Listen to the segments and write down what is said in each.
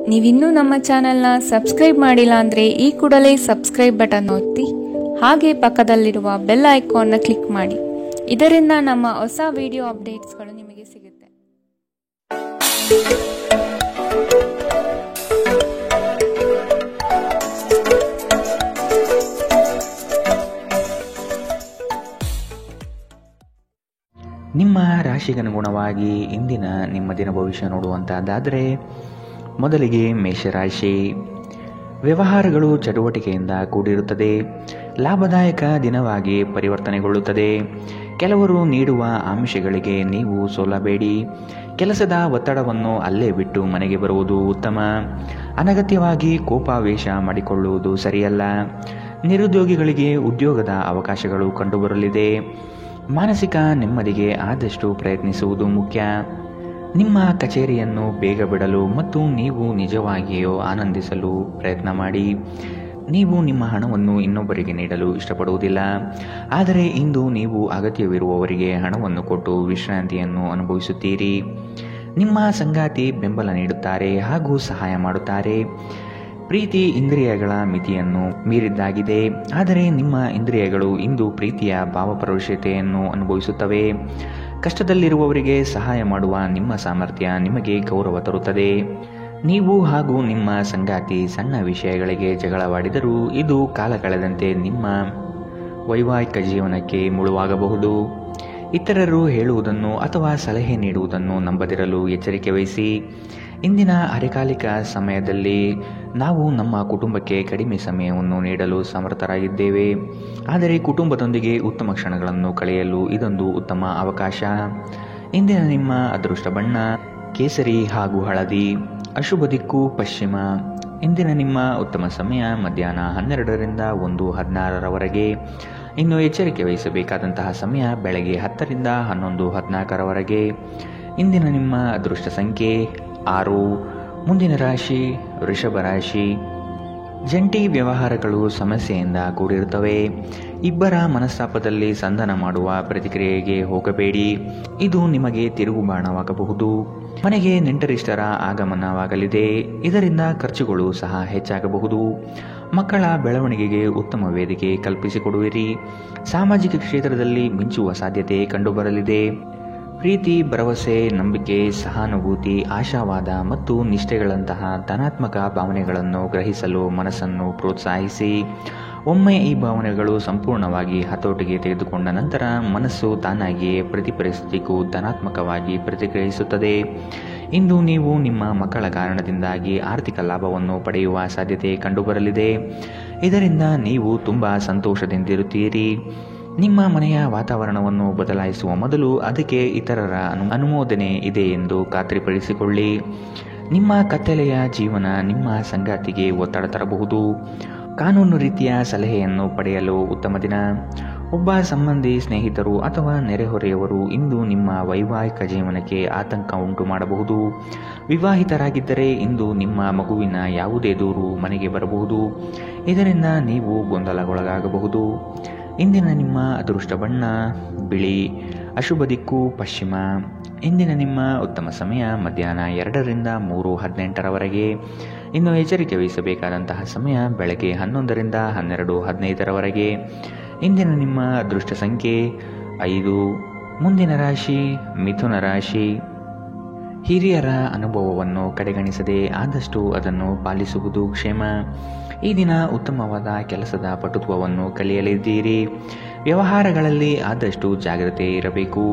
ನೀವಿನ್ನೂ ನಮ್ಮ ಚಾನೆಲ್ನ ಸಬ್ಸ್ಕ್ರೈಬ್ ಮಾಡಿಲ್ಲ ಅಂದರೆ ಈ ಕೂಡಲೇ ಸಬ್ಸ್ಕ್ರೈಬ್ ಬಟನ್ ಒತ್ತಿ ಹಾಗೆ ಪಕ್ಕದಲ್ಲಿರುವ ಬೆಲ್ ಐಕಾನ್ನ ಕ್ಲಿಕ್ ಮಾಡಿ. ಇದರಿಂದ ನಮ್ಮ ಹೊಸ ವಿಡಿಯೋ ಅಪ್ಡೇಟ್ಸ್ಗಳು ನಿಮಗೆ ಸಿಗುತ್ತೆ. ನಿಮ್ಮ ರಾಶಿಗನುಗುಣವಾಗಿ ಇಂದಿನ ನಿಮ್ಮ ದಿನ ಭವಿಷ್ಯ ನೋಡುವಂತಹದ್ದಾದರೆ ಮೊದಲಿಗೆ ಮೇಷರಾಶಿ. ವ್ಯವಹಾರಗಳು ಚಟುವಟಿಕೆಯಿಂದ ಕೂಡಿರುತ್ತದೆ. ಲಾಭದಾಯಕ ದಿನವಾಗಿ ಪರಿವರ್ತನೆಗೊಳ್ಳುತ್ತದೆ. ಕೆಲವರು ನೀಡುವ ಆಮಿಷಗಳಿಗೆ ನೀವು ಸೋಲಬೇಡಿ. ಕೆಲಸದ ಒತ್ತಡವನ್ನು ಅಲ್ಲೇ ಬಿಟ್ಟು ಮನೆಗೆ ಬರುವುದು ಉತ್ತಮ. ಅನಗತ್ಯವಾಗಿ ಕೋಪಾವೇಶ ಮಾಡಿಕೊಳ್ಳುವುದು ಸರಿಯಲ್ಲ. ನಿರುದ್ಯೋಗಿಗಳಿಗೆ ಉದ್ಯೋಗದ ಅವಕಾಶಗಳು ಕಂಡುಬರಲಿದೆ. ಮಾನಸಿಕ ನೆಮ್ಮದಿಗೆ ಆದಷ್ಟು ಪ್ರಯತ್ನಿಸುವುದು ಮುಖ್ಯ. ನಿಮ್ಮ ಕಚೇರಿಯನ್ನು ಬೇಗ ಬಿಡಲು ಮತ್ತು ನೀವು ನಿಜವಾಗಿಯೂ ಆನಂದಿಸಲು ಪ್ರಯತ್ನ ಮಾಡಿ. ನೀವು ನಿಮ್ಮ ಹಣವನ್ನು ಇನ್ನೊಬ್ಬರಿಗೆ ನೀಡಲು ಇಷ್ಟಪಡುವುದಿಲ್ಲ, ಆದರೆ ಇಂದು ನೀವು ಅಗತ್ಯವಿರುವವರಿಗೆ ಹಣವನ್ನು ಕೊಟ್ಟು ವಿಶ್ರಾಂತಿಯನ್ನು ಅನುಭವಿಸುತ್ತೀರಿ. ನಿಮ್ಮ ಸಂಗಾತಿ ಬೆಂಬಲ ನೀಡುತ್ತಾರೆ ಹಾಗೂ ಸಹಾಯ ಮಾಡುತ್ತಾರೆ. ಪ್ರೀತಿ ಇಂದ್ರಿಯಗಳ ಮಿತಿಯನ್ನು ಮೀರಿದ್ದಾಗಿದೆ, ಆದರೆ ನಿಮ್ಮ ಇಂದ್ರಿಯಗಳು ಇಂದು ಪ್ರೀತಿಯ ಭಾವಪರವಶತೆಯನ್ನು ಅನುಭವಿಸುತ್ತವೆ. ಕಷ್ಟದಲ್ಲಿರುವವರಿಗೆ ಸಹಾಯ ಮಾಡುವ ನಿಮ್ಮ ಸಾಮರ್ಥ್ಯ ನಿಮಗೆ ಗೌರವ ತರುತ್ತದೆ. ನೀವು ಹಾಗೂ ನಿಮ್ಮ ಸಂಗಾತಿ ಸಣ್ಣ ವಿಷಯಗಳಿಗೆ ಜಗಳವಾಡಿದರೂ ಇದು ಕಾಲ ಕಳೆದಂತೆ ನಿಮ್ಮ ವೈವಾಹಿಕ ಜೀವನಕ್ಕೆ ಮುಳುವಾಗಬಹುದು. ಇತರರು ಹೇಳುವುದನ್ನು ಅಥವಾ ಸಲಹೆ ನೀಡುವುದನ್ನು ನಂಬದಿರಲು ಎಚ್ಚರಿಕೆ ವಹಿಸಿ. ಇಂದಿನ ಅರೆಕಾಲಿಕ ಸಮಯದಲ್ಲಿ ನಾವು ನಮ್ಮ ಕುಟುಂಬಕ್ಕೆ ಕಡಿಮೆ ಸಮಯವನ್ನು ನೀಡಲು ಸಮರ್ಥರಾಗಿದ್ದೇವೆ, ಆದರೆ ಕುಟುಂಬದೊಂದಿಗೆ ಉತ್ತಮ ಕ್ಷಣಗಳನ್ನು ಕಳೆಯಲು ಇದೊಂದು ಉತ್ತಮ ಅವಕಾಶ. ಇಂದಿನ ನಿಮ್ಮ ಅದೃಷ್ಟ ಬಣ್ಣ ಕೇಸರಿ ಹಾಗೂ ಹಳದಿ. ಅಶುಭ ದಿಕ್ಕು ಪಶ್ಚಿಮ. ಇಂದಿನ ನಿಮ್ಮ ಉತ್ತಮ ಸಮಯ ಮಧ್ಯಾಹ್ನ 12ರಿಂದ 1:16ರವರೆಗೆ. ಇನ್ನು ಎಚ್ಚರಿಕೆ ವಹಿಸಬೇಕಾದಂತಹ ಸಮಯ ಬೆಳಗ್ಗೆ 10ರಿಂದ 11:14ರವರೆಗೆ. ಇಂದಿನ ನಿಮ್ಮ ಅದೃಷ್ಟ ಸಂಖ್ಯೆ 6. ಮುಂದಿನ ರಾಶಿ ವೃಷಭ ರಾಶಿ. ಜಂಟಿ ವ್ಯವಹಾರಗಳು ಸಮಸ್ಯೆಯಿಂದ ಕೂಡಿರುತ್ತವೆ. ಇಬ್ಬರ ಮನಸ್ತಾಪದಲ್ಲಿ ಸಂಧಾನ ಮಾಡುವ ಪ್ರತಿಕ್ರಿಯೆಗೆ ಹೋಗಬೇಡಿ, ಇದು ನಿಮಗೆ ತಿರುಗುಬಾಣವಾಗಬಹುದು. ಮನೆಗೆ ನೆಂಟರಿಷ್ಟರ ಆಗಮನವಾಗಲಿದೆ, ಇದರಿಂದ ಖರ್ಚುಗಳು ಸಹ ಹೆಚ್ಚಾಗಬಹುದು. ಮಕ್ಕಳ ಬೆಳವಣಿಗೆಗೆ ಉತ್ತಮ ವೇದಿಕೆ ಕಲ್ಪಿಸಿಕೊಡುವಿರಿ. ಸಾಮಾಜಿಕ ಕ್ಷೇತ್ರದಲ್ಲಿ ಮಿಂಚುವ ಸಾಧ್ಯತೆ ಕಂಡುಬರಲಿದೆ. ಪ್ರೀತಿ, ಭರವಸೆ, ನಂಬಿಕೆ, ಸಹಾನುಭೂತಿ, ಆಶಾವಾದ ಮತ್ತು ನಿಷ್ಠೆಗಳಂತಹ ಧನಾತ್ಮಕ ಭಾವನೆಗಳನ್ನು ಗ್ರಹಿಸಲು ಮನಸ್ಸನ್ನು ಪ್ರೋತ್ಸಾಹಿಸಿ. ಒಮ್ಮೆ ಈ ಭಾವನೆಗಳು ಸಂಪೂರ್ಣವಾಗಿ ಹತೋಟಿಗೆ ತೆಗೆದುಕೊಂಡ ನಂತರ ಮನಸ್ಸು ತಾನಾಗಿಯೇ ಪ್ರತಿ ಪರಿಸ್ಥಿತಿಗೂ ಧನಾತ್ಮಕವಾಗಿ ಪ್ರತಿಕ್ರಿಯಿಸುತ್ತದೆ. ಇಂದು ನೀವು ನಿಮ್ಮ ಮಕ್ಕಳ ಕಾರಣದಿಂದಾಗಿ ಆರ್ಥಿಕ ಲಾಭವನ್ನು ಪಡೆಯುವ ಸಾಧ್ಯತೆ ಕಂಡುಬರಲಿದೆ. ಇದರಿಂದ ನೀವು ತುಂಬ ಸಂತೋಷದಿಂದಿರುತ್ತೀರಿ. ನಿಮ್ಮ ಮನೆಯ ವಾತಾವರಣವನ್ನು ಬದಲಾಯಿಸುವ ಮೊದಲು ಅದಕ್ಕೆ ಇತರರ ಅನುಮೋದನೆ ಇದೆ ಎಂದು ಖಾತ್ರಿಪಡಿಸಿಕೊಳ್ಳಿ. ನಿಮ್ಮ ಕತ್ತಲೆಯ ಜೀವನ ನಿಮ್ಮ ಸಂಗಾತಿಗೆ ಒತ್ತಡ ತರಬಹುದು. ಕಾನೂನು ರೀತಿಯ ಸಲಹೆಯನ್ನು ಪಡೆಯಲು ಉತ್ತಮ ದಿನ. ಒಬ್ಬ ಸಂಬಂಧಿ, ಸ್ನೇಹಿತರು ಅಥವಾ ನೆರೆಹೊರೆಯವರು ಇಂದು ನಿಮ್ಮ ವೈವಾಹಿಕ ಜೀವನಕ್ಕೆ ಆತಂಕ ಉಂಟು ಮಾಡಬಹುದು. ವಿವಾಹಿತರಾಗಿದ್ದರೆ ಇಂದು ನಿಮ್ಮ ಮಗುವಿನ ಯಾವುದೇ ದೂರು ಮನೆಗೆ ಬರಬಹುದು, ಇದರಿಂದ ನೀವು ಗೊಂದಲಗೊಳಗಾಗಬಹುದು. ಇಂದಿನ ನಿಮ್ಮ ಅದೃಷ್ಟ ಬಣ್ಣ ಬಿಳಿ. ಅಶುಭ ದಿಕ್ಕು ಪಶ್ಚಿಮ. ಇಂದಿನ ನಿಮ್ಮ ಉತ್ತಮ ಸಮಯ ಮಧ್ಯಾಹ್ನ 2ರಿಂದ 3:18ರವರೆಗೆ. ಇನ್ನು ಎಚ್ಚರಿಕೆ ವಹಿಸಬೇಕಾದಂತಹ ಸಮಯ ಬೆಳಗ್ಗೆ 11ರಿಂದ 12:15ರವರೆಗೆ. ಇಂದಿನ ನಿಮ್ಮ ಅದೃಷ್ಟ ಸಂಖ್ಯೆ 5. ಮುಂದಿನ ರಾಶಿ ಮಿಥುನ ರಾಶಿ. ಹಿರಿಯರ ಅನುಭವವನ್ನು ಕಡೆಗಣಿಸದೆ ಆದಷ್ಟು ಅದನ್ನು ಪಾಲಿಸುವುದು ಕ್ಷೇಮ. ಈ ದಿನ ಉತ್ತಮವಾದ ಕೆಲಸದ ಪಟುತ್ವವನ್ನು ಕಲಿಯಲಿದ್ದೀರಿ. ವ್ಯವಹಾರಗಳಲ್ಲಿ ಆದಷ್ಟು ಜಾಗ್ರತೆ ಇರಬೇಕು.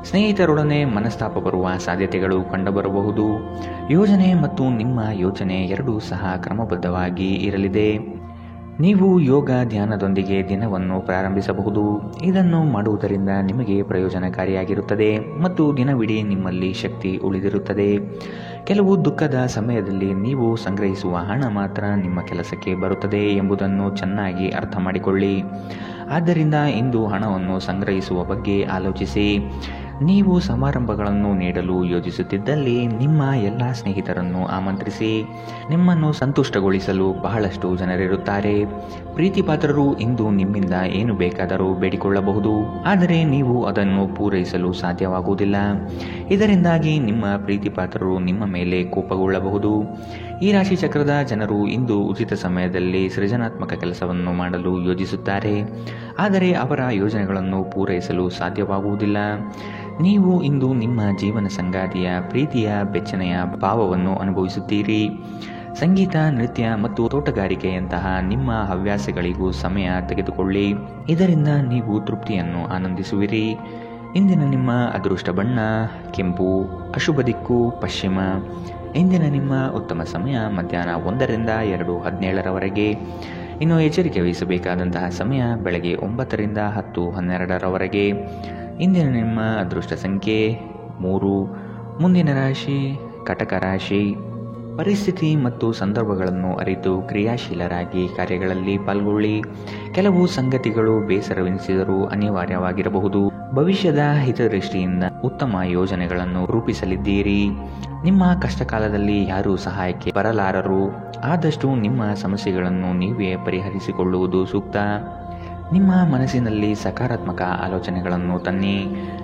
ಸ್ನೇಹಿತರೊಡನೆ ಮನಸ್ತಾಪ ಬರುವ ಸಾಧ್ಯತೆಗಳು ಕಂಡುಬರಬಹುದು. ಯೋಜನೆ ಮತ್ತು ನಿಮ್ಮ ಯೋಚನೆ ಎರಡೂ ಸಹ ಕ್ರಮಬದ್ಧವಾಗಿ ಇರಲಿದೆ. ನೀವು ಯೋಗ ಧ್ಯಾನದೊಂದಿಗೆ ದಿನವನ್ನು ಪ್ರಾರಂಭಿಸಬಹುದು. ಇದನ್ನು ಮಾಡುವುದರಿಂದ ನಿಮಗೆ ಪ್ರಯೋಜನಕಾರಿಯಾಗಿರುತ್ತದೆ ಮತ್ತು ದಿನವಿಡೀ ನಿಮ್ಮಲ್ಲಿ ಶಕ್ತಿ ಉಳಿದಿರುತ್ತದೆ. ಕೆಲವು ದುಃಖದ ಸಮಯದಲ್ಲಿ ನೀವು ಸಂಗ್ರಹಿಸುವ ಹಣ ಮಾತ್ರ ನಿಮ್ಮ ಕೆಲಸಕ್ಕೆ ಬರುತ್ತದೆ ಎಂಬುದನ್ನು ಚೆನ್ನಾಗಿ ಅರ್ಥ ಮಾಡಿಕೊಳ್ಳಿ. ಆದ್ದರಿಂದ ಇಂದು ಹಣವನ್ನು ಸಂಗ್ರಹಿಸುವ ಬಗ್ಗೆ ಆಲೋಚಿಸಿ. ನೀವು ಸಮಾರಂಭಗಳನ್ನು ನೀಡಲು ಯೋಜಿಸುತ್ತಿದ್ದಲ್ಲಿ ನಿಮ್ಮ ಎಲ್ಲ ಸ್ನೇಹಿತರನ್ನು ಆಮಂತ್ರಿಸಿ. ನಿಮ್ಮನ್ನು ಸಂತುಷ್ಟಗೊಳಿಸಲು ಬಹಳಷ್ಟು ಜನರಿರುತ್ತಾರೆ. ಪ್ರೀತಿಪಾತ್ರರು ಇಂದು ನಿಮ್ಮಿಂದ ಏನು ಬೇಕಾದರೂ ಬೇಡಿಕೊಳ್ಳಬಹುದು, ಆದರೆ ನೀವು ಅದನ್ನು ಪೂರೈಸಲು ಸಾಧ್ಯವಾಗುವುದಿಲ್ಲ. ಇದರಿಂದಾಗಿ ನಿಮ್ಮ ಪ್ರೀತಿಪಾತ್ರರು ನಿಮ್ಮ ಮೇಲೆ ಕೋಪಗೊಳ್ಳಬಹುದು. ಈ ರಾಶಿ ಚಕ್ರದ ಜನರು ಇಂದು ಉಚಿತ ಸಮಯದಲ್ಲಿ ಸೃಜನಾತ್ಮಕ ಕೆಲಸವನ್ನು ಮಾಡಲು ಯೋಜಿಸುತ್ತಾರೆ, ಆದರೆ ಅವರ ಯೋಜನೆಗಳನ್ನು ಪೂರೈಸಲು ಸಾಧ್ಯವಾಗುವುದಿಲ್ಲ. ನೀವು ಇಂದು ನಿಮ್ಮ ಜೀವನ ಸಂಗಾತಿಯ ಪ್ರೀತಿಯ ಬೆಚ್ಚನೆಯ ಭಾವವನ್ನು ಅನುಭವಿಸುತ್ತೀರಿ. ಸಂಗೀತ, ನೃತ್ಯ ಮತ್ತು ತೋಟಗಾರಿಕೆಯಂತಹ ನಿಮ್ಮ ಹವ್ಯಾಸಗಳಿಗೂ ಸಮಯ ತೆಗೆದುಕೊಳ್ಳಿ. ಇದರಿಂದ ನೀವು ತೃಪ್ತಿಯನ್ನು ಆನಂದಿಸುವಿರಿ. ಇಂದಿನ ನಿಮ್ಮ ಅದೃಷ್ಟ ಬಣ್ಣ ಕೆಂಪು, ಅಶುಭ ದಿಕ್ಕು ಪಶ್ಚಿಮ. ಇಂದಿನ ನಿಮ್ಮ ಉತ್ತಮ ಸಮಯ ಮಧ್ಯಾಹ್ನ 1 ರಿಂದ 2:17 ಇನ್ನು ಎಚ್ಚರಿಕೆ ವಹಿಸಬೇಕಾದಂತಹ ಸಮಯ ಬೆಳಗ್ಗೆ 9 ರಿಂದ 10:12 ಇಂದಿನ ನಿಮ್ಮ ಅದೃಷ್ಟ ಸಂಖ್ಯೆ 3. ಮುಂದಿನ ರಾಶಿ ಕಟಕ ರಾಶಿ. ಪರಿಸ್ಥಿತಿ ಮತ್ತು ಸಂದರ್ಭಗಳನ್ನು ಅರಿತು ಕ್ರಿಯಾಶೀಲರಾಗಿ ಕಾರ್ಯಗಳಲ್ಲಿ ಪಾಲ್ಗೊಳ್ಳಿ. ಕೆಲವು ಸಂಗತಿಗಳು ಬೇಸರವೆನಿಸಿದರೂ ಅನಿವಾರ್ಯವಾಗಿರಬಹುದು. ಭವಿಷ್ಯದ ಹಿತದೃಷ್ಟಿಯಿಂದ ಉತ್ತಮ ಯೋಜನೆಗಳನ್ನು ರೂಪಿಸಲಿದ್ದೀರಿ. ನಿಮ್ಮ ಕಷ್ಟಕಾಲದಲ್ಲಿ ಯಾರೂ ಸಹಾಯಕ್ಕೆ ಬರಲಾರರು. ಆದಷ್ಟು ನಿಮ್ಮ ಸಮಸ್ಯೆಗಳನ್ನು ನೀವೇ ಪರಿಹರಿಸಿಕೊಳ್ಳುವುದು ಸೂಕ್ತ. ನಿಮ್ಮ ಮನಸ್ಸಿನಲ್ಲಿ ಸಕಾರಾತ್ಮಕ ಆಲೋಚನೆಗಳನ್ನು ತನ್ನಿ.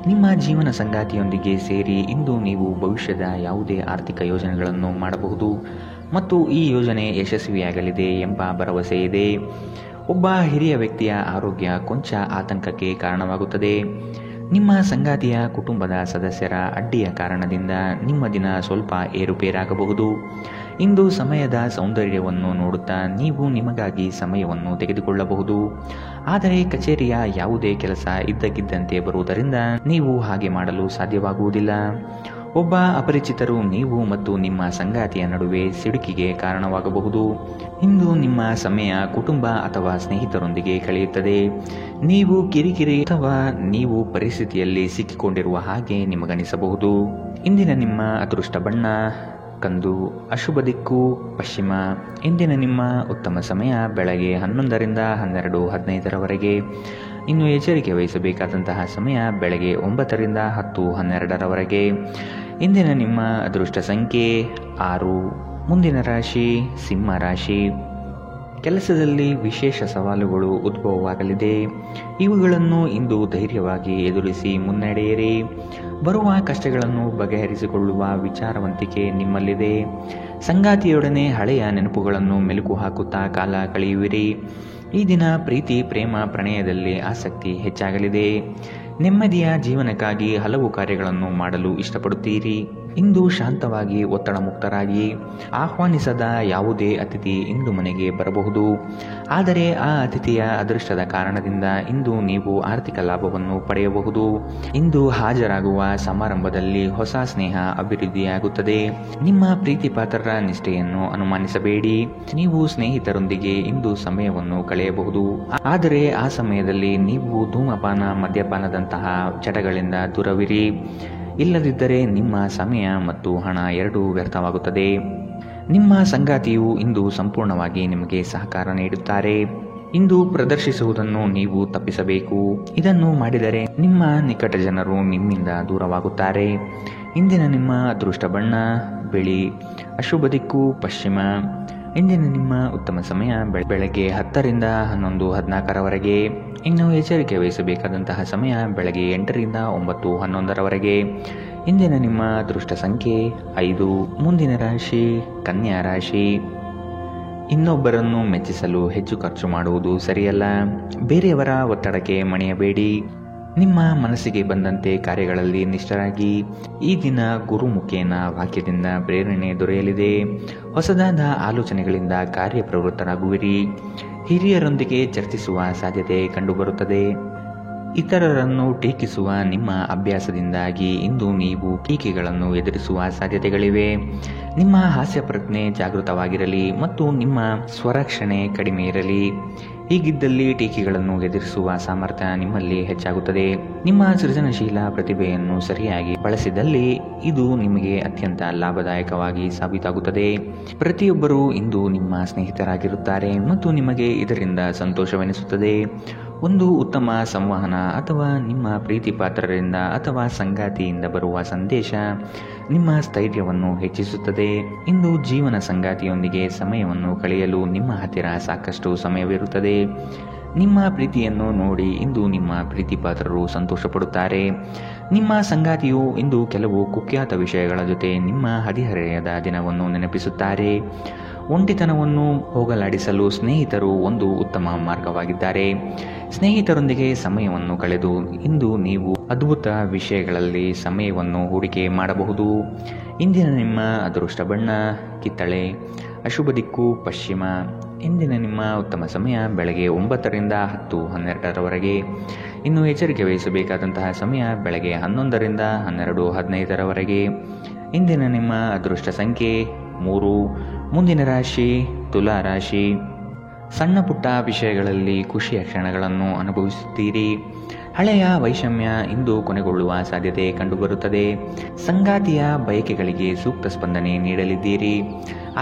ನಿಮ್ಮ ಜೀವನ ಸಂಗಾತಿಯೊಂದಿಗೆ ಸೇರಿ ಇಂದು ನೀವು ಭವಿಷ್ಯದ ಯಾವುದೇ ಆರ್ಥಿಕ ಯೋಜನೆಗಳನ್ನು ಮಾಡಬಹುದು ಮತ್ತು ಈ ಯೋಜನೆ ಯಶಸ್ವಿಯಾಗಲಿದೆ ಎಂಬ ಭರವಸೆ ಇದೆ. ಒಬ್ಬ ಹಿರಿಯ ವ್ಯಕ್ತಿಯ ಆರೋಗ್ಯ ಕೊಂಚ ಆತಂಕಕ್ಕೆ ಕಾರಣವಾಗುತ್ತದೆ. ನಿಮ್ಮ ಸಂಗಾತಿಯ ಕುಟುಂಬದ ಸದಸ್ಯರ ಅಡ್ಡಿಯ ಕಾರಣದಿಂದ ನಿಮ್ಮ ದಿನ ಸ್ವಲ್ಪ ಏರುಪೇರಾಗಬಹುದು. ಇಂದು ಸಮಯದ ಸೌಂದರ್ಯವನ್ನು ನೋಡುತ್ತಾ ನೀವು ನಿಮಗಾಗಿ ಸಮಯವನ್ನು ತೆಗೆದುಕೊಳ್ಳಬಹುದು, ಆದರೆ ಕಚೇರಿಯ ಯಾವುದೇ ಕೆಲಸ ಇದ್ದಕ್ಕಿದ್ದಂತೆ ಬರುವುದರಿಂದ ನೀವು ಹಾಗೆ ಮಾಡಲು ಸಾಧ್ಯವಾಗುವುದಿಲ್ಲ. ಒಬ್ಬ ಅಪರಿಚಿತರು ನೀವು ಮತ್ತು ನಿಮ್ಮ ಸಂಗಾತಿಯ ನಡುವೆ ಸಿಡುಕಿಗೆ ಕಾರಣವಾಗಬಹುದು. ಇಂದು ನಿಮ್ಮ ಸಮಯ ಕುಟುಂಬ ಅಥವಾ ಸ್ನೇಹಿತರೊಂದಿಗೆ ಕಳೆಯುತ್ತದೆ. ನೀವು ಕಿರಿಕಿರಿ ಅಥವಾ ನೀವು ಪರಿಸ್ಥಿತಿಯಲ್ಲಿ ಸಿಕ್ಕಿಕೊಂಡಿರುವ ಹಾಗೆ ನಿಮಗನಿಸಬಹುದು. ಇಂದಿನ ನಿಮ್ಮ ಅದೃಷ್ಟ ಬಣ್ಣ ಕಂದು, ಅಶುಭ ದಿಕ್ಕು ಪಶ್ಚಿಮ. ಇಂದಿನ ನಿಮ್ಮ ಉತ್ತಮ ಸಮಯ ಬೆಳಗ್ಗೆ 11 ರಿಂದ 12:15 ಇನ್ನು ಎಚ್ಚರಿಕೆ ವಹಿಸಬೇಕಾದಂತಹ ಸಮಯ ಬೆಳಗ್ಗೆ 9 ರಿಂದ 10:12 ಇಂದಿನ ನಿಮ್ಮ ಅದೃಷ್ಟ ಸಂಖ್ಯೆ 6. ಮುಂದಿನ ರಾಶಿ ಸಿಂಹ ರಾಶಿ. ಕೆಲಸದಲ್ಲಿ ವಿಶೇಷ ಸವಾಲುಗಳು ಉದ್ಭವವಾಗಲಿದೆ. ಇವುಗಳನ್ನು ಇಂದು ಧೈರ್ಯವಾಗಿ ಎದುರಿಸಿ ಮುನ್ನಡೆಯಿರಿ. ಬರುವ ಕಷ್ಟಗಳನ್ನು ಬಗೆಹರಿಸಿಕೊಳ್ಳುವ ವಿಚಾರವಂತಿಕೆ ನಿಮ್ಮಲ್ಲಿದೆ. ಸಂಗಾತಿಯೊಡನೆ ಹಳೆಯ ನೆನಪುಗಳನ್ನು ಮೆಲುಕು ಹಾಕುತ್ತಾ ಕಾಲ ಕಳೆಯುವಿರಿ. ಈ ದಿನ ಪ್ರೀತಿ, ಪ್ರೇಮ, ಪ್ರಣಯದಲ್ಲಿ ಆಸಕ್ತಿ ಹೆಚ್ಚಾಗಲಿದೆ. ನೆಮ್ಮದಿಯ ಜೀವನಕ್ಕಾಗಿ ಹಲವು ಕಾರ್ಯಗಳನ್ನು ಮಾಡಲು ಇಷ್ಟಪಡುತ್ತೀರಿ. ಇಂದು ಶಾಂತವಾಗಿ ಒತ್ತಡ ಮುಕ್ತರಾಗಿ. ಆಹ್ವಾನಿಸದ ಯಾವುದೇ ಅತಿಥಿ ಇಂದು ಮನೆಗೆ ಬರಬಹುದು, ಆದರೆ ಆ ಅತಿಥಿಯ ಅದೃಷ್ಟದ ಕಾರಣದಿಂದ ಇಂದು ನೀವು ಆರ್ಥಿಕ ಲಾಭವನ್ನು ಪಡೆಯಬಹುದು. ಇಂದು ಹಾಜರಾಗುವ ಸಮಾರಂಭದಲ್ಲಿ ಹೊಸ ಸ್ನೇಹ ಅಭಿವೃದ್ಧಿಯಾಗುತ್ತದೆ. ನಿಮ್ಮ ಪ್ರೀತಿ ಪಾತ್ರರ ನಿಷ್ಠೆಯನ್ನು ಅನುಮಾನಿಸಬೇಡಿ. ನೀವು ಸ್ನೇಹಿತರೊಂದಿಗೆ ಇಂದು ಸಮಯವನ್ನು ಕಳೆಯಬಹುದು, ಆದರೆ ಆ ಸಮಯದಲ್ಲಿ ನೀವು ಧೂಮಪಾನ, ಮದ್ಯಪಾನದಂತಹ ಚಟಗಳಿಂದ ದೂರವಿರಿ. ಇಲ್ಲದಿದ್ದರೆ ನಿಮ್ಮ ಸಮಯ ಮತ್ತು ಹಣ ಎರಡೂ ವ್ಯರ್ಥವಾಗುತ್ತದೆ. ನಿಮ್ಮ ಸಂಗಾತಿಯು ಇಂದು ಸಂಪೂರ್ಣವಾಗಿ ನಿಮಗೆ ಸಹಕಾರ ನೀಡುತ್ತಾರೆ. ಇಂದು ಪ್ರದರ್ಶಿಸುವುದನ್ನು ನೀವು ತಪ್ಪಿಸಬೇಕು. ಇದನ್ನು ಮಾಡಿದರೆ ನಿಮ್ಮ ನಿಕಟ ಜನರು ನಿಮ್ಮಿಂದ ದೂರವಾಗುತ್ತಾರೆ. ಇಂದಿನ ನಿಮ್ಮ ಅದೃಷ್ಟ ಬಣ್ಣ ಬಿಳಿ, ಅಶುಭ ದಿಕ್ಕು ಪಶ್ಚಿಮ. ಇಂದಿನ ನಿಮ್ಮ ಉತ್ತಮ ಸಮಯ ಬೆಳಗ್ಗೆ 10 ರಿಂದ 11:14 ಇನ್ನು ಎಚ್ಚರಿಕೆ ವಹಿಸಬೇಕಾದಂತಹ ಸಮಯ ಬೆಳಗ್ಗೆ 8 ರಿಂದ 9:11 ಇಂದಿನ ನಿಮ್ಮ ಅದೃಷ್ಟ ಸಂಖ್ಯೆ 5. ಮುಂದಿನ ರಾಶಿ ಕನ್ಯಾ ರಾಶಿ. ಇನ್ನೊಬ್ಬರನ್ನು ಮೆಚ್ಚಿಸಲು ಹೆಚ್ಚು ಖರ್ಚು ಮಾಡುವುದು ಸರಿಯಲ್ಲ. ಬೇರೆಯವರ ಒತ್ತಡಕ್ಕೆ ಮಣಿಯಬೇಡಿ. ನಿಮ್ಮ ಮನಸ್ಸಿಗೆ ಬಂದಂತೆ ಕಾರ್ಯಗಳಲ್ಲಿ ನಿಷ್ಠರಾಗಿ. ಈ ದಿನ ಗುರುಮುಖೇನ ವಾಕ್ಯದಿಂದ ಪ್ರೇರಣೆ ದೊರೆಯಲಿದೆ. ಹೊಸದಾದ ಆಲೋಚನೆಗಳಿಂದ ಕಾರ್ಯಪ್ರವೃತ್ತರಾಗುವಿರಿ. ಹಿರಿಯರೊಂದಿಗೆ ಚರ್ಚಿಸುವ ಸಾಧ್ಯತೆ ಕಂಡುಬರುತ್ತದೆ. ಇತರರನ್ನು ಟೀಕಿಸುವ ನಿಮ್ಮ ಅಭ್ಯಾಸದಿಂದಾಗಿ ಇಂದು ನೀವು ಟೀಕೆಗಳನ್ನು ಎದುರಿಸುವ ಸಾಧ್ಯತೆಗಳಿವೆ. ನಿಮ್ಮ ಹಾಸ್ಯ ಪ್ರಜ್ಞೆ ಜಾಗೃತವಾಗಿರಲಿ ಮತ್ತು ನಿಮ್ಮ ಸ್ವರಕ್ಷಣೆ ಕಡಿಮೆ ಇರಲಿ. ಹೀಗಿದ್ದಲ್ಲಿ ಟೀಕೆಗಳನ್ನು ಎದುರಿಸುವ ಸಾಮರ್ಥ್ಯ ನಿಮ್ಮಲ್ಲಿ ಹೆಚ್ಚಾಗುತ್ತದೆ. ನಿಮ್ಮ ಸೃಜನಶೀಲ ಪ್ರತಿಭೆಯನ್ನು ಸರಿಯಾಗಿ ಬಳಸಿದಲ್ಲಿ ಇದು ನಿಮಗೆ ಅತ್ಯಂತ ಲಾಭದಾಯಕವಾಗಿ ಸಾಬೀತಾಗುತ್ತದೆ. ಪ್ರತಿಯೊಬ್ಬರೂ ಇಂದು ನಿಮ್ಮ ಸ್ನೇಹಿತರಾಗಿರುತ್ತಾರೆ ಮತ್ತು ನಿಮಗೆ ಇದರಿಂದ ಸಂತೋಷವೆನಿಸುತ್ತದೆ. ಒಂದು ಉತ್ತಮ ಸಂವಹನ ಅಥವಾ ನಿಮ್ಮ ಪ್ರೀತಿ ಪಾತ್ರರಿಂದ ಅಥವಾ ಸಂಗಾತಿಯಿಂದ ಬರುವ ಸಂದೇಶ ನಿಮ್ಮ ಸ್ಥೈರ್ಯವನ್ನು ಹೆಚ್ಚಿಸುತ್ತದೆ. ಇಂದು ಜೀವನ ಸಂಗಾತಿಯೊಂದಿಗೆ ಸಮಯವನ್ನು ಕಳೆಯಲು ನಿಮ್ಮ ಹತ್ತಿರ ಸಾಕಷ್ಟು ಸಮಯವಿರುತ್ತದೆ. ನಿಮ್ಮ ಪ್ರೀತಿಯನ್ನು ನೋಡಿ ಇಂದು ನಿಮ್ಮ ಪ್ರೀತಿ ಪಾತ್ರರು ಸಂತೋಷಪಡುತ್ತಾರೆ. ನಿಮ್ಮ ಸಂಗಾತಿಯು ಇಂದು ಕೆಲವು ಕುಖ್ಯಾತ ವಿಷಯಗಳ ಜೊತೆ ನಿಮ್ಮ ಹದಿಹರೆಯದ ದಿನವನ್ನು ನೆನಪಿಸುತ್ತಾರೆ. ಒಂಟಿತನವನ್ನು ಹೋಗಲಾಡಿಸಲು ಸ್ನೇಹಿತರು ಒಂದು ಉತ್ತಮ ಮಾರ್ಗವಾಗಿದ್ದಾರೆ. ಸ್ನೇಹಿತರೊಂದಿಗೆ ಸಮಯವನ್ನು ಕಳೆದು ಇಂದು ನೀವು ಅದ್ಭುತ ವಿಷಯಗಳಲ್ಲಿ ಸಮಯವನ್ನು ಹೂಡಿಕೆ ಮಾಡಬಹುದು. ಇಂದಿನ ನಿಮ್ಮ ಅದೃಷ್ಟ ಬಣ್ಣ ಕಿತ್ತಳೆ, ಅಶುಭ ದಿಕ್ಕು ಪಶ್ಚಿಮ. ಇಂದಿನ ನಿಮ್ಮ ಉತ್ತಮ ಸಮಯ ಬೆಳಗ್ಗೆ 9ರಿಂದ 10:12ರವರೆಗೆ. ಇನ್ನು ಎಚ್ಚರಿಕೆ ವಹಿಸಬೇಕಾದಂತಹ ಸಮಯ ಬೆಳಗ್ಗೆ 11ರಿಂದ 12:15ರವರೆಗೆ. ಇಂದಿನ ನಿಮ್ಮ ಅದೃಷ್ಟ ಸಂಖ್ಯೆ 3. ಮುಂದಿನ ರಾಶಿ ತುಲಾ ರಾಶಿ. ಸಣ್ಣ ಪುಟ್ಟ ವಿಷಯಗಳಲ್ಲಿ ಖುಷಿಯ ಕ್ಷಣಗಳನ್ನು ಅನುಭವಿಸುತ್ತೀರಿ. ಹಳೆಯ ವೈಷಮ್ಯ ಇಂದು ಕೊನೆಗೊಳ್ಳುವ ಸಾಧ್ಯತೆ ಕಂಡುಬರುತ್ತದೆ. ಸಂಗಾತಿಯ ಬಯಕೆಗಳಿಗೆ ಸೂಕ್ತ ಸ್ಪಂದನೆ ನೀಡಲಿದ್ದೀರಿ.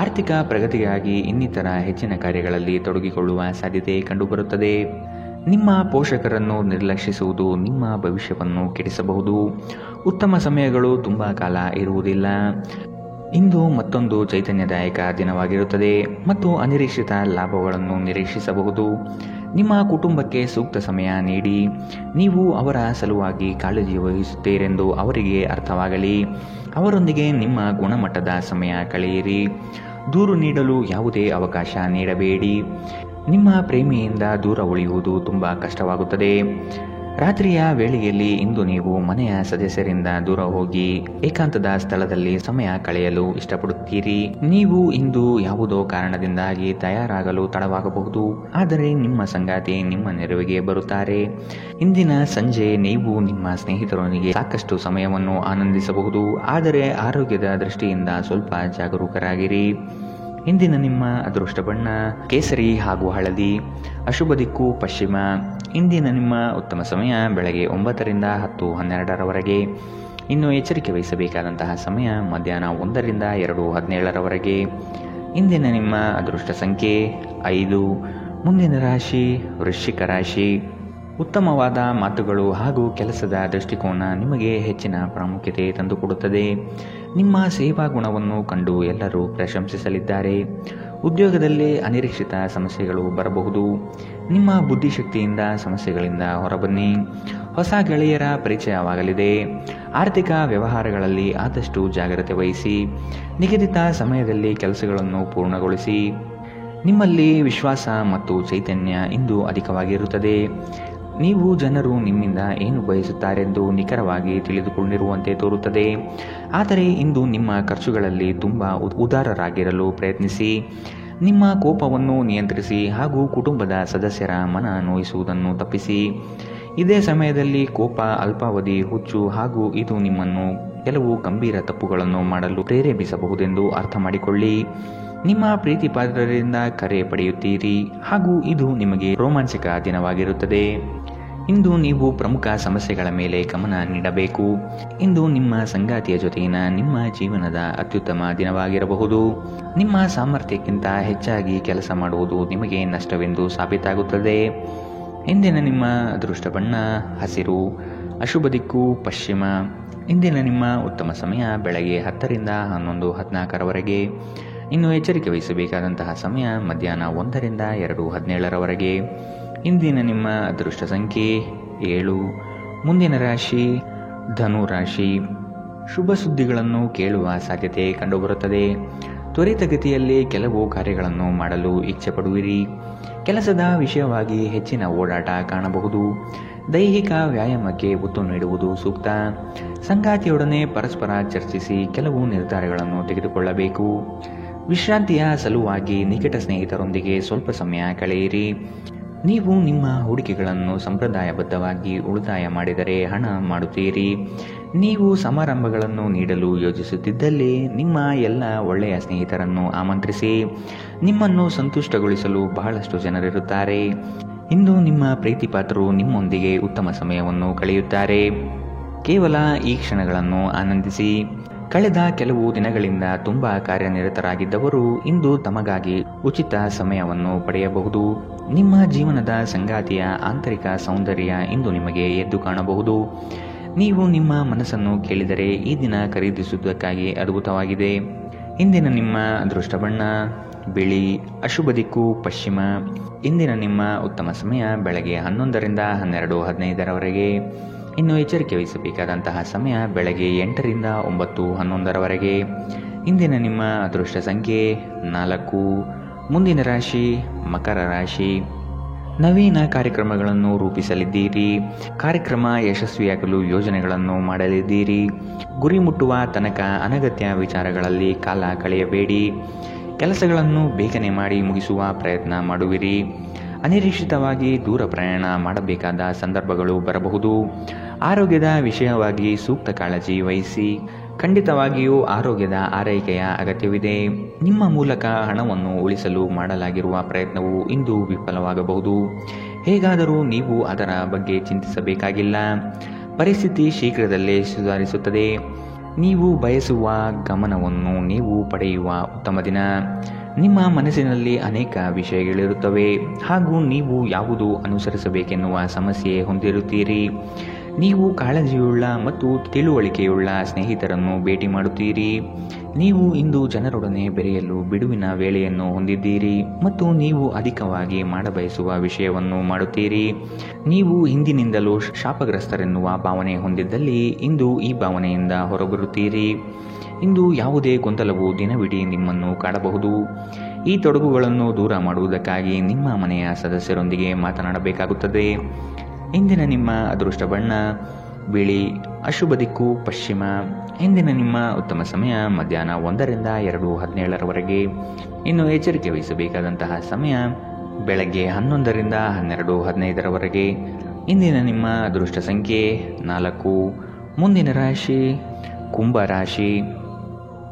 ಆರ್ಥಿಕ ಪ್ರಗತಿಗಾಗಿ ಇನ್ನಿತರ ಹೆಚ್ಚಿನ ಕಾರ್ಯಗಳಲ್ಲಿ ತೊಡಗಿಕೊಳ್ಳುವ ಸಾಧ್ಯತೆ ಕಂಡುಬರುತ್ತದೆ. ನಿಮ್ಮ ಪೋಷಕರನ್ನು ನಿರ್ಲಕ್ಷಿಸುವುದು ನಿಮ್ಮ ಭವಿಷ್ಯವನ್ನು ಕೆಡಿಸಬಹುದು. ಉತ್ತಮ ಸಮಯಗಳು ತುಂಬ ಕಾಲ ಇರುವುದಿಲ್ಲ. ಇಂದು ಮತ್ತೊಂದು ಚೈತನ್ಯದಾಯಕ ದಿನವಾಗಿರುತ್ತದೆ ಮತ್ತು ಅನಿರೀಕ್ಷಿತ ಲಾಭಗಳನ್ನು ನಿರೀಕ್ಷಿಸಬಹುದು. ನಿಮ್ಮ ಕುಟುಂಬಕ್ಕೆ ಸೂಕ್ತ ಸಮಯ ನೀಡಿ. ನೀವು ಅವರ ಸಲುವಾಗಿ ಕಾಳಜಿ ವಹಿಸುತ್ತೀರೆಂದು ಅವರಿಗೆ ಅರ್ಥವಾಗಲಿ. ಅವರೊಂದಿಗೆ ನಿಮ್ಮ ಗುಣಮಟ್ಟದ ಸಮಯ ಕಳೆಯಿರಿ. ದೂರು ನೀಡಲು ಯಾವುದೇ ಅವಕಾಶ ನೀಡಬೇಡಿ. ನಿಮ್ಮ ಪ್ರೇಮಿಯಿಂದ ದೂರ ಉಳಿಯುವುದು ತುಂಬ ಕಷ್ಟವಾಗುತ್ತದೆ. ರಾತ್ರಿಯ ವೇಳೆಯಲ್ಲಿ ಇಂದು ನೀವು ಮನೆಯ ಸದಸ್ಯರಿಂದ ದೂರ ಹೋಗಿ ಏಕಾಂತದ ಸ್ಥಳದಲ್ಲಿ ಸಮಯ ಕಳೆಯಲು ಇಷ್ಟಪಡುತ್ತೀರಿ. ನೀವು ಇಂದು ಯಾವುದೋ ಕಾರಣದಿಂದಾಗಿ ತಯಾರಾಗಲು ತಡವಾಗಬಹುದು, ಆದರೆ ನಿಮ್ಮ ಸಂಗಾತಿ ನಿಮ್ಮ ನೆರವಿಗೆ ಬರುತ್ತಾರೆ. ಇಂದಿನ ಸಂಜೆ ನೀವು ನಿಮ್ಮ ಸ್ನೇಹಿತರೊಂದಿಗೆ ಸಾಕಷ್ಟು ಸಮಯವನ್ನು ಆನಂದಿಸಬಹುದು, ಆದರೆ ಆರೋಗ್ಯದ ದೃಷ್ಟಿಯಿಂದ ಸ್ವಲ್ಪ ಜಾಗರೂಕರಾಗಿರಿ. ಇಂದಿನ ನಿಮ್ಮ ಅದೃಷ್ಟ ಬಣ್ಣ ಕೇಸರಿ ಹಾಗೂ ಹಳದಿ, ಅಶುಭ ದಿಕ್ಕು ಪಶ್ಚಿಮ. ಇಂದಿನ ನಿಮ್ಮ ಉತ್ತಮ ಸಮಯ ಬೆಳಗ್ಗೆ 9ರಿಂದ 10:12ರವರೆಗೆ. ಇನ್ನು ಎಚ್ಚರಿಕೆ ವಹಿಸಬೇಕಾದಂತಹ ಸಮಯ ಮಧ್ಯಾಹ್ನ 1ರಿಂದ 2:17ರವರೆಗೆ. ಇಂದಿನ ನಿಮ್ಮ ಅದೃಷ್ಟ ಸಂಖ್ಯೆ 5. ಮುಂದಿನ ರಾಶಿ ವೃಶ್ಚಿಕ ರಾಶಿ. ಉತ್ತಮವಾದ ಮಾತುಗಳು ಹಾಗೂ ಕೆಲಸದ ದೃಷ್ಟಿಕೋನ ನಿಮಗೆ ಹೆಚ್ಚಿನ ಪ್ರಾಮುಖ್ಯತೆ ತಂದುಕೊಡುತ್ತದೆ. ನಿಮ್ಮ ಸೇವಾ ಗುಣವನ್ನು ಕಂಡು ಎಲ್ಲರೂ ಪ್ರಶಂಸಿಸಲಿದ್ದಾರೆ. ಉದ್ಯೋಗದಲ್ಲಿ ಅನಿರೀಕ್ಷಿತ ಸಮಸ್ಯೆಗಳು ಬರಬಹುದು. ನಿಮ್ಮ ಬುದ್ಧಿಶಕ್ತಿಯಿಂದ ಸಮಸ್ಯೆಗಳಿಂದ ಹೊರಬನ್ನಿ. ಹೊಸ ಗೆಳೆಯರ ಪರಿಚಯವಾಗಲಿದೆ. ಆರ್ಥಿಕ ವ್ಯವಹಾರಗಳಲ್ಲಿ ಆದಷ್ಟು ಜಾಗ್ರತೆ ವಹಿಸಿ. ನಿಗದಿತ ಸಮಯದಲ್ಲಿ ಕೆಲಸಗಳನ್ನು ಪೂರ್ಣಗೊಳಿಸಿ. ನಿಮ್ಮಲ್ಲಿ ವಿಶ್ವಾಸ ಮತ್ತು ಚೈತನ್ಯ ಇಂದು ಅಧಿಕವಾಗಿರುತ್ತದೆ. ನೀವು ಜನರು ನಿಮ್ಮಿಂದ ಏನು ಬಯಸುತ್ತಾರೆಂದು ನಿಖರವಾಗಿ ತಿಳಿದುಕೊಂಡಿರುವಂತೆ ತೋರುತ್ತದೆ. ಆದರೆ ಇಂದು ನಿಮ್ಮ ಖರ್ಚುಗಳಲ್ಲಿ ತುಂಬ ಉದಾರರಾಗಿರಲು ಪ್ರಯತ್ನಿಸಿ. ನಿಮ್ಮ ಕೋಪವನ್ನು ನಿಯಂತ್ರಿಸಿ ಹಾಗೂ ಕುಟುಂಬದ ಸದಸ್ಯರ ಮನ ನೋಯಿಸುವುದನ್ನು ತಪ್ಪಿಸಿ. ಇದೇ ಸಮಯದಲ್ಲಿ ಕೋಪ ಅಲ್ಪಾವಧಿ ಹುಚ್ಚು ಹಾಗೂ ಇದು ನಿಮ್ಮನ್ನು ಕೆಲವು ಗಂಭೀರ ತಪ್ಪುಗಳನ್ನು ಮಾಡಲು ಪ್ರೇರೇಪಿಸಬಹುದೆಂದು ಅರ್ಥ ಮಾಡಿಕೊಳ್ಳಿ. ನಿಮ್ಮ ಪ್ರೀತಿ ಪಾತ್ರರಿಂದ ಕರೆ ಪಡೆಯುತ್ತೀರಿ ಹಾಗೂ ಇದು ನಿಮಗೆ ರೋಮಾಂಚಕ ದಿನವಾಗಿರುತ್ತದೆ. ಇಂದು ನೀವು ಪ್ರಮುಖ ಸಮಸ್ಯೆಗಳ ಮೇಲೆ ಗಮನ ನೀಡಬೇಕು. ಇಂದು ನಿಮ್ಮ ಸಂಗಾತಿಯ ಜೊತೆಗಿನ ನಿಮ್ಮ ಜೀವನದ ಅತ್ಯುತ್ತಮ ದಿನವಾಗಿರಬಹುದು. ನಿಮ್ಮ ಸಾಮರ್ಥ್ಯಕ್ಕಿಂತ ಹೆಚ್ಚಾಗಿ ಕೆಲಸ ಮಾಡುವುದು ನಿಮಗೆ ನಷ್ಟವೆಂದು ಸಾಬೀತಾಗುತ್ತದೆ. ಇಂದಿನ ನಿಮ್ಮ ಅದೃಷ್ಟ ಬಣ್ಣ ಹಸಿರು, ಅಶುಭ ದಿಕ್ಕು ಪಶ್ಚಿಮ. ಇಂದಿನ ನಿಮ್ಮ ಉತ್ತಮ ಸಮಯ ಬೆಳಗ್ಗೆ 10ರಿಂದ 11:14ರವರೆಗೆ. ಇನ್ನು ಎಚ್ಚರಿಕೆ ವಹಿಸಬೇಕಾದಂತಹ ಸಮಯ ಮಧ್ಯಾಹ್ನ 1ರಿಂದ 2:17ರವರೆಗೆ. ಇಂದಿನ ನಿಮ್ಮ ಅದೃಷ್ಟ ಸಂಖ್ಯೆ 7. ಮುಂದಿನ ರಾಶಿ ಧನು ರಾಶಿ. ಶುಭ ಸುದ್ದಿಗಳನ್ನು ಕೇಳುವ ಸಾಧ್ಯತೆ ಕಂಡುಬರುತ್ತದೆ. ತ್ವರಿತಗತಿಯಲ್ಲಿ ಕೆಲವು ಕಾರ್ಯಗಳನ್ನು ಮಾಡಲು ಇಚ್ಛೆ ಪಡುವಿರಿ. ಕೆಲಸದ ವಿಷಯವಾಗಿ ಹೆಚ್ಚಿನ ಓಡಾಟ ಕಾಣಬಹುದು. ದೈಹಿಕ ವ್ಯಾಯಾಮಕ್ಕೆ ಒತ್ತು ನೀಡುವುದು ಸೂಕ್ತ. ಸಂಗಾತಿಯೊಡನೆ ಪರಸ್ಪರ ಚರ್ಚಿಸಿ ಕೆಲವು ನಿರ್ಧಾರಗಳನ್ನು ತೆಗೆದುಕೊಳ್ಳಬೇಕು. ವಿಶ್ರಾಂತಿಯ ಸಲುವಾಗಿ ನಿಕಟ ಸ್ನೇಹಿತರೊಂದಿಗೆ ಸ್ವಲ್ಪ ಸಮಯ ಕಳೆಯಿರಿ. ನೀವು ನಿಮ್ಮ ಹೂಡಿಕೆಗಳನ್ನು ಸಂಪ್ರದಾಯಬದ್ಧವಾಗಿ ಉಳಿತಾಯ ಮಾಡಿದರೆ ಹಣ ಮಾಡುತ್ತೀರಿ. ನೀವು ಸಮಾರಂಭಗಳನ್ನು ನೀಡಲು ಯೋಜಿಸುತ್ತಿದ್ದಲ್ಲಿ ನಿಮ್ಮ ಎಲ್ಲ ಒಳ್ಳೆಯ ಸ್ನೇಹಿತರನ್ನು ಆಮಂತ್ರಿಸಿ. ನಿಮ್ಮನ್ನು ಸಂತುಷ್ಟಗೊಳಿಸಲು ಬಹಳಷ್ಟು ಜನರಿರುತ್ತಾರೆ. ಇಂದು ನಿಮ್ಮ ಪ್ರೀತಿ ಪಾತ್ರರು ನಿಮ್ಮೊಂದಿಗೆ ಉತ್ತಮ ಸಮಯವನ್ನು ಕಳೆಯುತ್ತಾರೆ. ಕೇವಲ ಈ ಕ್ಷಣಗಳನ್ನು ಆನಂದಿಸಿ. ಕಳೆದ ಕೆಲವು ದಿನಗಳಿಂದ ತುಂಬಾ ಕಾರ್ಯನಿರತರಾಗಿದ್ದವರು ಇಂದು ತಮಗಾಗಿ ಉಚಿತ ಸಮಯವನ್ನು ಪಡೆಯಬಹುದು. ನಿಮ್ಮ ಜೀವನದ ಸಂಗಾತಿಯ ಆಂತರಿಕ ಸೌಂದರ್ಯ ಇಂದು ನಿಮಗೆ ಎದ್ದು ಕಾಣಬಹುದು. ನೀವು ನಿಮ್ಮ ಮನಸ್ಸನ್ನು ಕೇಳಿದರೆ ಈ ದಿನ ಖರೀದಿಸುವುದಕ್ಕಾಗಿ ಅದ್ಭುತವಾಗಿದೆ. ಇಂದಿನ ನಿಮ್ಮ ಅದೃಷ್ಟ ಬಣ್ಣ ಬಿಳಿ, ಅಶುಭ ದಿಕ್ಕು ಪಶ್ಚಿಮ. ಇಂದಿನ ನಿಮ್ಮ ಉತ್ತಮ ಸಮಯ ಬೆಳಗ್ಗೆ 11ರಿಂದ 12:15ರವರೆಗೆ. ಇನ್ನು ಎಚ್ಚರಿಕೆ ವಹಿಸಬೇಕಾದಂತಹ ಸಮಯ ಬೆಳಗ್ಗೆ 8ರಿಂದ 9:11ರವರೆಗೆ. ಇಂದಿನ ನಿಮ್ಮ ಅದೃಷ್ಟ ಸಂಖ್ಯೆ 4. ಮುಂದಿನ ರಾಶಿ ಮಕರ ರಾಶಿ. ನವೀನ ಕಾರ್ಯಕ್ರಮಗಳನ್ನು ರೂಪಿಸಲಿದ್ದೀರಿ. ಕಾರ್ಯಕ್ರಮ ಯಶಸ್ವಿಯಾಗಲು ಯೋಜನೆಗಳನ್ನು ಮಾಡಲಿದ್ದೀರಿ. ಗುರಿ ಮುಟ್ಟುವ ತನಕ ಅನಗತ್ಯ ವಿಚಾರಗಳಲ್ಲಿ ಕಾಲ ಕಳೆಯಬೇಡಿ. ಕೆಲಸಗಳನ್ನು ಬೇಗನೆ ಮಾಡಿ ಮುಗಿಸುವ ಪ್ರಯತ್ನ ಮಾಡುವಿರಿ. ಅನಿರೀಕ್ಷಿತವಾಗಿ ದೂರ ಪ್ರಯಾಣ ಮಾಡಬೇಕಾದ ಸಂದರ್ಭಗಳು ಬರಬಹುದು. ಆರೋಗ್ಯದ ವಿಷಯವಾಗಿ ಸೂಕ್ತ ಕಾಳಜಿ ವಹಿಸಿ. ಖಂಡಿತವಾಗಿಯೂ ಆರೋಗ್ಯದ ಆರೈಕೆಯ ಅಗತ್ಯವಿದೆ. ನಿಮ್ಮ ಮೂಲಕ ಹಣವನ್ನು ಉಳಿಸಲು ಮಾಡಲಾಗಿರುವ ಪ್ರಯತ್ನವು ಇಂದು ವಿಫಲವಾಗಬಹುದು. ಹೇಗಾದರೂ ನೀವು ಅದರ ಬಗ್ಗೆ ಚಿಂತಿಸಬೇಕಾಗಿಲ್ಲ. ಪರಿಸ್ಥಿತಿ ಶೀಘ್ರದಲ್ಲೇ ಸುಧಾರಿಸುತ್ತದೆ. ನೀವು ಬಯಸುವ ಗಮನವನ್ನು ನೀವು ಪಡೆಯುವ ಉತ್ತಮ ದಿನ. ನಿಮ್ಮ ಮನಸ್ಸಿನಲ್ಲಿ ಅನೇಕ ವಿಷಯಗಳಿರುತ್ತವೆ ಹಾಗೂ ನೀವು ಯಾವುದು ಅನುಸರಿಸಬೇಕೆನ್ನುವ ಸಮಸ್ಯೆ ಹೊಂದಿರುತ್ತೀರಿ. ನೀವು ಕಾಳಜಿಯುಳ್ಳ ಮತ್ತು ತಿಳುವಳಿಕೆಯುಳ್ಳ ಸ್ನೇಹಿತರನ್ನು ಭೇಟಿ ಮಾಡುತ್ತೀರಿ. ನೀವು ಇಂದು ಜನರೊಡನೆ ಬೆರೆಯಲು ಬಿಡುವಿನ ವೇಳೆಯನ್ನು ಹೊಂದಿದ್ದೀರಿ ಮತ್ತು ನೀವು ಅಧಿಕವಾಗಿ ಮಾಡಬಯಸುವ ವಿಷಯವನ್ನು ಮಾಡುತ್ತೀರಿ. ನೀವು ಹಿಂದಿನಿಂದಲೂ ಶಾಪಗ್ರಸ್ತರೆನ್ನುವ ಭಾವನೆ ಹೊಂದಿದ್ದಲ್ಲಿ ಇಂದು ಈ ಭಾವನೆಯಿಂದ ಹೊರಬರುತ್ತೀರಿ. ಇಂದು ಯಾವುದೇ ಗೊಂದಲವು ದಿನವಿಡೀ ನಿಮ್ಮನ್ನು ಕಾಡಬಹುದು. ಈ ತೊಡಗುಗಳನ್ನು ದೂರ ಮಾಡುವುದಕ್ಕಾಗಿ ನಿಮ್ಮ ಮನೆಯ ಸದಸ್ಯರೊಂದಿಗೆ ಮಾತನಾಡಬೇಕಾಗುತ್ತದೆ. ಇಂದಿನ ನಿಮ್ಮ ಅದೃಷ್ಟ ಬಣ್ಣ ಬಿಳಿ, ಅಶುಭ ದಿಕ್ಕು ಪಶ್ಚಿಮ. ಇಂದಿನ ನಿಮ್ಮ ಉತ್ತಮ ಸಮಯ ಮಧ್ಯಾಹ್ನ 1ರಿಂದ 2:17ರವರೆಗೆ. ಇನ್ನು ಎಚ್ಚರಿಕೆ ವಹಿಸಬೇಕಾದಂತಹ ಸಮಯ ಬೆಳಗ್ಗೆ 11ರಿಂದ 12:15ರವರೆಗೆ. ಇಂದಿನ ನಿಮ್ಮ ಅದೃಷ್ಟ ಸಂಖ್ಯೆ 4. ಮುಂದಿನ ರಾಶಿ ಕುಂಭ ರಾಶಿ.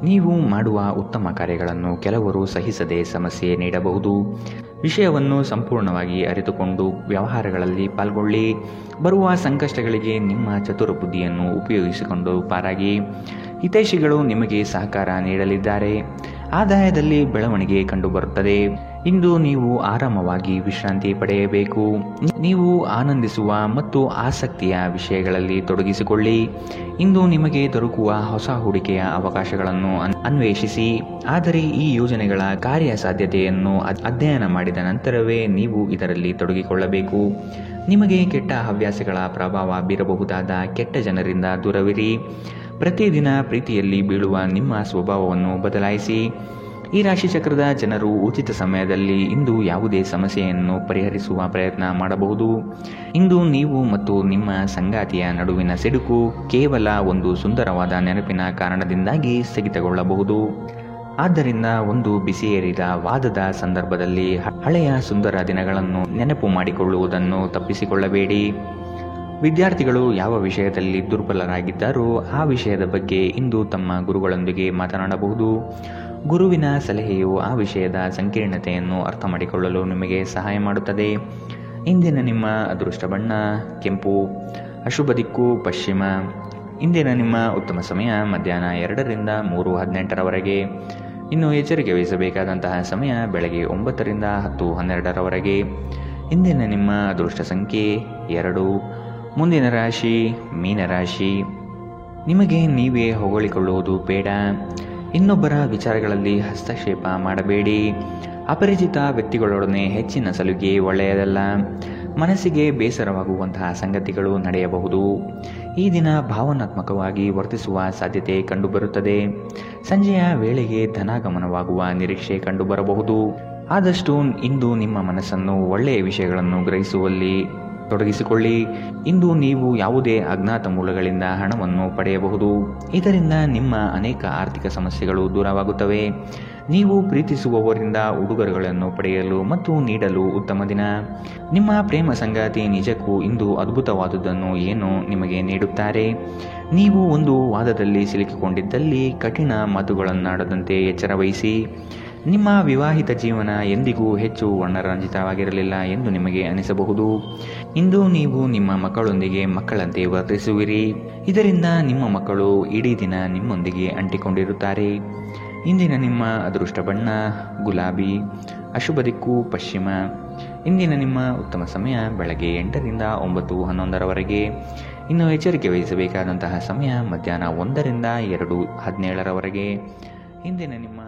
ನೀವು ಮಾಡುವ ಉತ್ತಮ ಕಾರ್ಯಗಳನ್ನು ಕೆಲವರು ಸಹಿಸದೆ ಸಮಸ್ಯೆ ನೀಡಬಹುದು. ವಿಷಯವನ್ನು ಸಂಪೂರ್ಣವಾಗಿ ಅರಿತುಕೊಂಡು ವ್ಯವಹಾರಗಳಲ್ಲಿ ಪಾಲ್ಗೊಳ್ಳಿ. ಬರುವ ಸಂಕಷ್ಟಗಳಿಗೆ ನಿಮ್ಮ ಚತುರ ಬುದ್ಧಿಯನ್ನು ಉಪಯೋಗಿಸಿಕೊಂಡು ಪಾರಾಗಿ. ಹಿತೈಷಿಗಳು ನಿಮಗೆ ಸಹಕಾರ ನೀಡಲಿದ್ದಾರೆ. ಆದಾಯದಲ್ಲಿ ಬೆಳವಣಿಗೆ ಕಂಡುಬರುತ್ತದೆ. ಇಂದು ನೀವು ಆರಾಮವಾಗಿ ವಿಶ್ರಾಂತಿ ಪಡೆಯಬೇಕು. ನೀವು ಆನಂದಿಸುವ ಮತ್ತು ಆಸಕ್ತಿಯ ವಿಷಯಗಳಲ್ಲಿ ತೊಡಗಿಸಿಕೊಳ್ಳಿ. ಇಂದು ನಿಮಗೆ ದೊರಕುವ ಹೊಸ ಹೂಡಿಕೆಯ ಅವಕಾಶಗಳನ್ನು ಅನ್ವೇಷಿಸಿ. ಆದರೆ ಈ ಯೋಜನೆಗಳ ಕಾರ್ಯಸಾಧ್ಯತೆಯನ್ನು ಅಧ್ಯಯನ ಮಾಡಿದ ನಂತರವೇ ನೀವು ಇದರಲ್ಲಿ ತೊಡಗಿಕೊಳ್ಳಬೇಕು. ನಿಮಗೆ ಕೆಟ್ಟ ಹವ್ಯಾಸಗಳ ಪ್ರಭಾವ ಬೀರಬಹುದಾದ ಕೆಟ್ಟ ಜನರಿಂದ ದೂರವಿರಿ. ಪ್ರತಿದಿನ ಪ್ರೀತಿಯಲ್ಲಿ ಬೀಳುವ ನಿಮ್ಮ ಸ್ವಭಾವವನ್ನು ಬದಲಾಯಿಸಿ. ಈ ರಾಶಿಚಕ್ರದ ಜನರು ಉಚಿತ ಸಮಯದಲ್ಲಿ ಇಂದು ಯಾವುದೇ ಸಮಸ್ಯೆಯನ್ನು ಪರಿಹರಿಸುವ ಪ್ರಯತ್ನ ಮಾಡಬಹುದು. ಇಂದು ನೀವು ಮತ್ತು ನಿಮ್ಮ ಸಂಗಾತಿಯ ನಡುವಿನ ಸಿಡುಕು ಕೇವಲ ಒಂದು ಸುಂದರವಾದ ನೆನಪಿನ ಕಾರಣದಿಂದಾಗಿ ಸ್ಥಗಿತಗೊಳ್ಳಬಹುದು. ಆದ್ದರಿಂದ ಒಂದು ಬಿಸಿಯೇರಿದ ವಾದದ ಸಂದರ್ಭದಲ್ಲಿ ಹಳೆಯ ಸುಂದರ ದಿನಗಳನ್ನು ನೆನಪು ಮಾಡಿಕೊಳ್ಳುವುದನ್ನು ತಪ್ಪಿಸಿಕೊಳ್ಳಬೇಡಿ. ವಿದ್ಯಾರ್ಥಿಗಳು ಯಾವ ವಿಷಯದಲ್ಲಿ ದುರ್ಬಲರಾಗಿದ್ದಾರೋ ಆ ವಿಷಯದ ಬಗ್ಗೆ ಇಂದು ತಮ್ಮ ಗುರುಗಳೊಂದಿಗೆ ಮಾತನಾಡಬಹುದು. ಗುರುವಿನ ಸಲಹೆಯು ಆ ವಿಷಯದ ಸಂಕೀರ್ಣತೆಯನ್ನು ಅರ್ಥ ಮಾಡಿಕೊಳ್ಳಲು ನಿಮಗೆ ಸಹಾಯ ಮಾಡುತ್ತದೆ. ಇಂದಿನ ನಿಮ್ಮ ಅದೃಷ್ಟ ಬಣ್ಣ ಕೆಂಪು, ಅಶುಭ ದಿಕ್ಕು ಪಶ್ಚಿಮ. ಇಂದಿನ ನಿಮ್ಮ ಉತ್ತಮ ಸಮಯ ಮಧ್ಯಾಹ್ನ 2ರಿಂದ 3:18ರವರೆಗೆ. ಇನ್ನು ಎಚ್ಚರಿಕೆ ವಹಿಸಬೇಕಾದಂತಹ ಸಮಯ ಬೆಳಗ್ಗೆ 9ರಿಂದ 10:12ರವರೆಗೆ. ಇಂದಿನ ನಿಮ್ಮ ಅದೃಷ್ಟ ಸಂಖ್ಯೆ 2. ಮುಂದಿನ ರಾಶಿ ಮೀನರಾಶಿ. ನಿಮಗೆ ನೀವೇ ಹೊಗಳಿಕೊಳ್ಳುವುದು ಬೇಡ. ಇನ್ನೊಬ್ಬರ ವಿಚಾರಗಳಲ್ಲಿ ಹಸ್ತಕ್ಷೇಪ ಮಾಡಬೇಡಿ. ಅಪರಿಚಿತ ವ್ಯಕ್ತಿಗಳೊಡನೆ ಹೆಚ್ಚಿನ ಸಲುಗೆ ಒಳ್ಳೆಯದಲ್ಲ. ಮನಸ್ಸಿಗೆ ಬೇಸರವಾಗುವಂತಹ ಸಂಗತಿಗಳು ನಡೆಯಬಹುದು. ಈ ದಿನ ಭಾವನಾತ್ಮಕವಾಗಿ ವರ್ತಿಸುವ ಸಾಧ್ಯತೆ ಕಂಡುಬರುತ್ತದೆ. ಸಂಜೆಯ ವೇಳೆಗೆ ಧನಾಗಮನವಾಗುವ ನಿರೀಕ್ಷೆ ಕಂಡುಬರಬಹುದು. ಆದಷ್ಟು ಇಂದು ನಿಮ್ಮ ಮನಸ್ಸನ್ನು ಒಳ್ಳೆಯ ವಿಷಯಗಳನ್ನು ಗ್ರಹಿಸುವಲ್ಲಿ ತೊಡಗಿಸಿಕೊಳ್ಳಿ. ಇಂದು ನೀವು ಯಾವುದೇ ಅಜ್ಞಾತ ಮೂಲಗಳಿಂದ ಹಣವನ್ನು ಪಡೆಯಬಹುದು. ಇದರಿಂದ ನಿಮ್ಮ ಅನೇಕ ಆರ್ಥಿಕ ಸಮಸ್ಯೆಗಳು ದೂರವಾಗುತ್ತವೆ. ನೀವು ಪ್ರೀತಿಸುವವರಿಂದ ಉಡುಗೊರೆಗಳನ್ನು ಪಡೆಯಲು ಮತ್ತು ನೀಡಲು ಉತ್ತಮ ದಿನ. ನಿಮ್ಮ ಪ್ರೇಮ ಸಂಗಾತಿ ನಿಜಕ್ಕೂ ಇಂದು ಅದ್ಭುತವಾದುದನ್ನು ಏನೋ ನಿಮಗೆ ನೀಡುತ್ತಾರೆ. ನೀವು ಒಂದು ವಾದದಲ್ಲಿ ಸಿಲುಕಿಕೊಂಡಿದ್ದಲ್ಲಿ ಕಠಿಣ ಮಾತುಗಳನ್ನಾಡದಂತೆ ಎಚ್ಚರ ವಹಿಸಿ. ನಿಮ್ಮ ವಿವಾಹಿತ ಜೀವನ ಎಂದಿಗೂ ಹೆಚ್ಚು ವರ್ಣರಂಜಿತವಾಗಿರಲಿಲ್ಲ ಎಂದು ನಿಮಗೆ ಅನಿಸಬಹುದು. ಇಂದು ನೀವು ನಿಮ್ಮ ಮಕ್ಕಳೊಂದಿಗೆ ಮಕ್ಕಳಂತೆ ವರ್ತಿಸುವಿರಿ. ಇದರಿಂದ ನಿಮ್ಮ ಮಕ್ಕಳು ಇಡೀ ದಿನ ನಿಮ್ಮೊಂದಿಗೆ ಅಂಟಿಕೊಂಡಿರುತ್ತಾರೆ. ಇಂದಿನ ನಿಮ್ಮ ಅದೃಷ್ಟ ಬಣ್ಣ ಗುಲಾಬಿ, ಅಶುಭ ದಿಕ್ಕು ಪಶ್ಚಿಮ. ಇಂದಿನ ನಿಮ್ಮ ಉತ್ತಮ ಸಮಯ ಬೆಳಗ್ಗೆ 8ರಿಂದ 9:11ರವರೆಗೆ. ಇನ್ನು ಎಚ್ಚರಿಕೆ ವಹಿಸಬೇಕಾದಂತಹ ಸಮಯ ಮಧ್ಯಾಹ್ನ 1ರಿಂದ 2:17ರವರೆಗೆ. ಇಂದಿನ ನಿಮ್ಮ